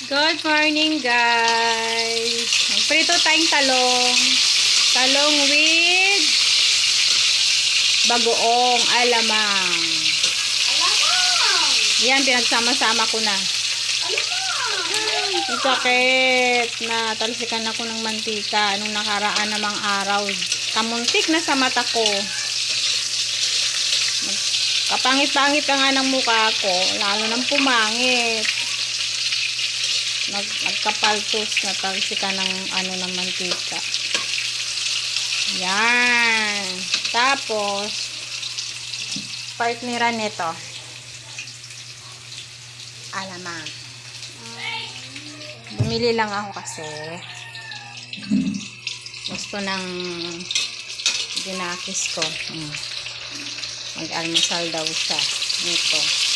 Good morning, guys. Magprito tayong talong. Talong with bagoong alamang. Yan, pinagsama-sama ko na. Ang sakit na talsikan ako ng mantika nung nakaraan namang araw. Kamuntik na sa mata ko. Kapangit-pangit ka nga ng mukha ko, lalo nang pumangit. Nagkapaltos na talsikan ng ng mantika. Yan. Tapos partneran nito alamang. Bumili lang ako kasi gusto ng ginakis ko. Mag-almusal daw siya nito.